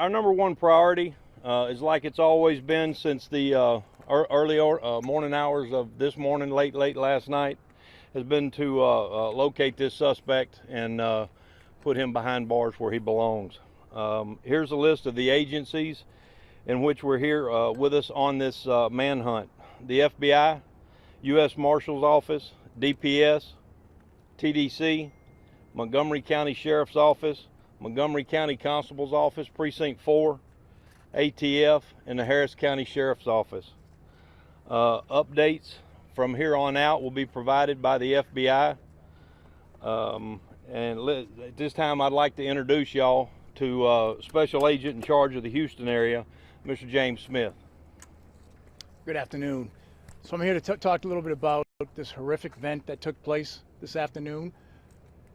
Our number one priority is like it's always been since the early morning hours of this morning, late last night, has been to locate this suspect and put him behind bars where he belongs. Here's a list of the agencies in which we're here with us on this manhunt. The FBI, U.S. Marshal's Office, DPS, TDC, Montgomery County Sheriff's Office, Montgomery County Constable's Office, Precinct 4, ATF, and the Harris County Sheriff's Office. Updates from here on out will be provided by the FBI. At this time, I'd like to introduce y'all to Special Agent in charge of the Houston area, Mr. James Smith. Good afternoon. So I'm here to talk a little bit about this horrific event that took place this afternoon.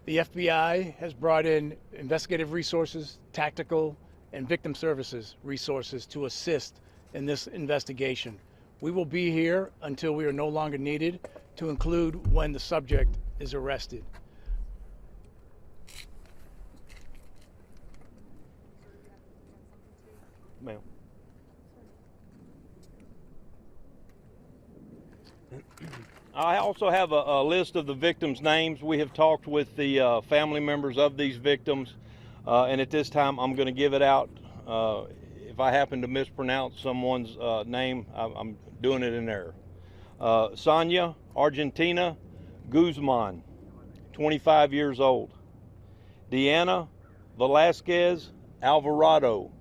The FBI has brought in investigative resources, tactical, and victim services resources to assist in this investigation. We will be here until we are no longer needed, to include when the subject is arrested. Ma'am. I also have a list of the victims' names. We have talked with the family members of these victims, and at this time I'm going to give it out. If I happen to mispronounce someone's name, I'm doing it in error. Sonia Argentina Guzman, 25 years old. Deanna Velasquez Alvarado,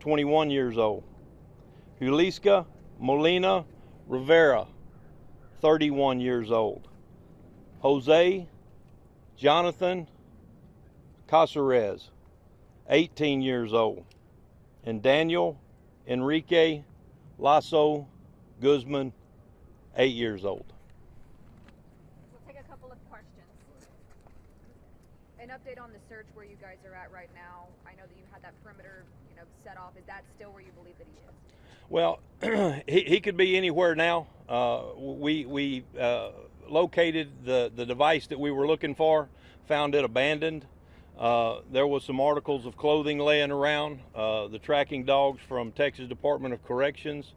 21 years old. Juliska Molina Rivera, 31 years old. Jose Jonathan Caceres, 18 years old. And Daniel Enrique Lasso Guzman, 8 years old. We'll take a couple of questions. An update on the search where you guys are at right now. I know that you had that perimeter, set off. Is that still where you believe that he is? Well, he could be anywhere now. We located the device that we were looking for, found it abandoned. There was some articles of clothing laying around. The tracking dogs from Texas Department of Corrections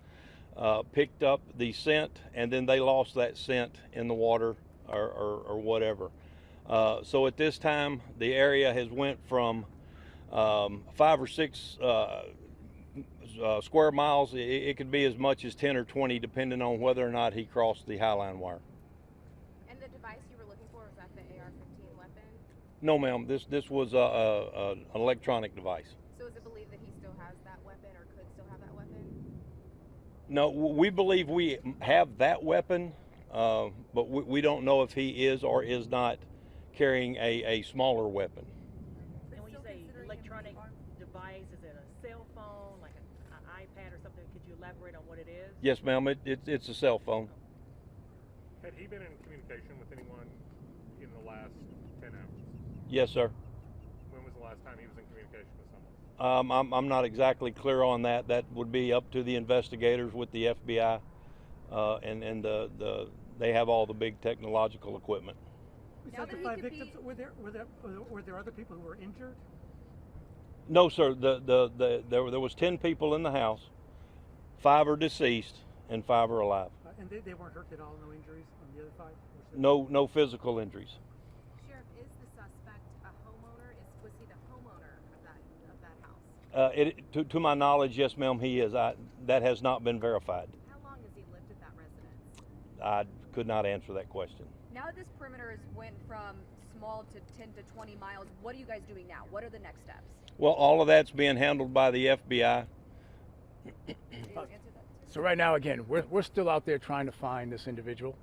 picked up the scent, and then they lost that scent in the water or whatever. So at this time, the area has went from 5 or 6 square miles. It could be as much as 10 or 20, depending on whether or not he crossed the Highline wire. And the device you were looking for, was that the AR-15 weapon? No, ma'am. This was an electronic device. So is it believed that he still has that weapon, or could still have that weapon? No, we believe we have that weapon, but we don't know if he is or is not carrying a smaller weapon. And when you say electronic device, is it a cell phone, like an iPad or something? Could you elaborate on what it is? Yes, ma'am. It's a cell phone. Had he been in communication with anyone in the last 10 hours? Yes, sir. When was the last time he was in communication with someone? I'm not exactly clear on that. That would be up to the investigators with the FBI, and they have all the big technological equipment. Besides the 5 victims, were there other people who were injured? No, sir. There was 10 people in the house. 5 are deceased and 5 are alive. And they weren't hurt at all. No injuries on the other 5? No physical injuries. Sheriff, is the suspect a homeowner? Was he the homeowner of that house? To my knowledge, yes, ma'am, he is. That has not been verified. How long has he lived at that residence? I could not answer that question. Now that this perimeter has went from small to 10 to 20 miles, what are you guys doing now? What are the next steps? Well, all of that's being handled by the FBI. Can you answer that? So right now, again, we're still out there trying to find this individual.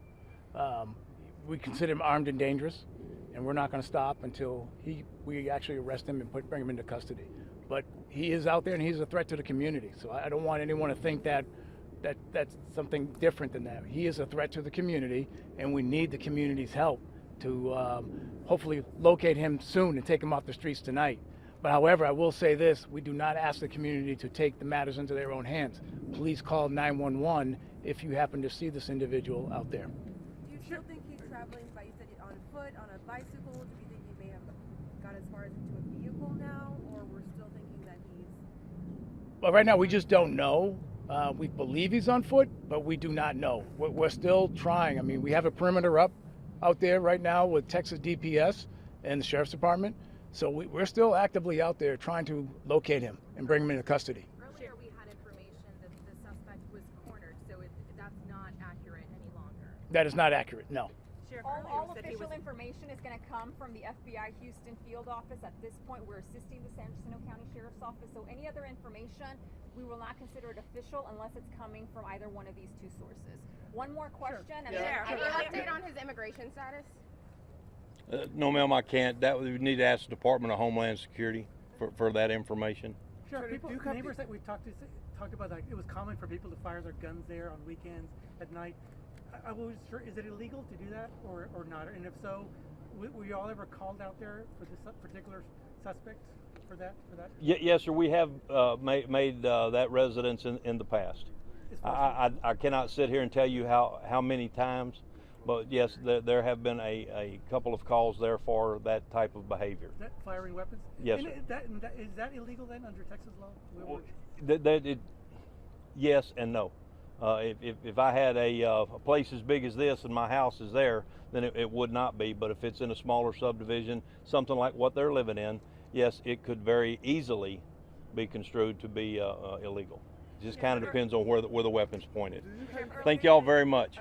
We consider him armed and dangerous, and we're not going to stop until we actually arrest him and bring him into custody. But he is out there, and he's a threat to the community. So I don't want anyone to think that's something different than that. He is a threat to the community, and we need the community's help to hopefully locate him soon and take him off the streets tonight. But however, I will say this: we do not ask the community to take the matters into their own hands. Please call 911 if you happen to see this individual out there. Do you still think he's traveling by, you said, on foot, on a bicycle? Do you think he may have got as far as into a vehicle now, or we're still thinking that he's Well, right now we just don't know. We believe he's on foot, but we do not know. We're still trying. I mean, we have a perimeter up out there right now with Texas DPS and the Sheriff's Department. So we're still actively out there trying to locate him and bring him into custody. Earlier we had information that the suspect was cornered, so that's not accurate any longer. That is not accurate, no. Sheriff All earlier said he official was. information is going to come from the FBI Houston field office. At this point, we're assisting the San Jacinto County Sheriff's Office. So any other information, we will not consider it official unless it's coming from either one of these two sources. One more question, and then Any update on his immigration status? No, ma'am, I can't. That would need to ask the Department of Homeland Security for that information. Sure, people, neighbors that we've talked about, like, it was common for people to fire their guns there on weekends, at night. I was sure, is it illegal to do that or not? And if so, were you all ever called out there for this particular suspect for that? Yes, sir. We have made that residence in the past. I cannot sit here and tell you how many times, but yes, there have been a couple of calls there for that type of behavior. That firing weapons? Yes, and sir. Is that illegal then under Texas law? Yes and no. If I had a place as big as this and my house is there, then it would not be. But if it's in a smaller subdivision, something like what they're living in, yes, it could very easily be construed to be illegal. It just kind of depends on where the weapon's pointed. Thank y'all very much.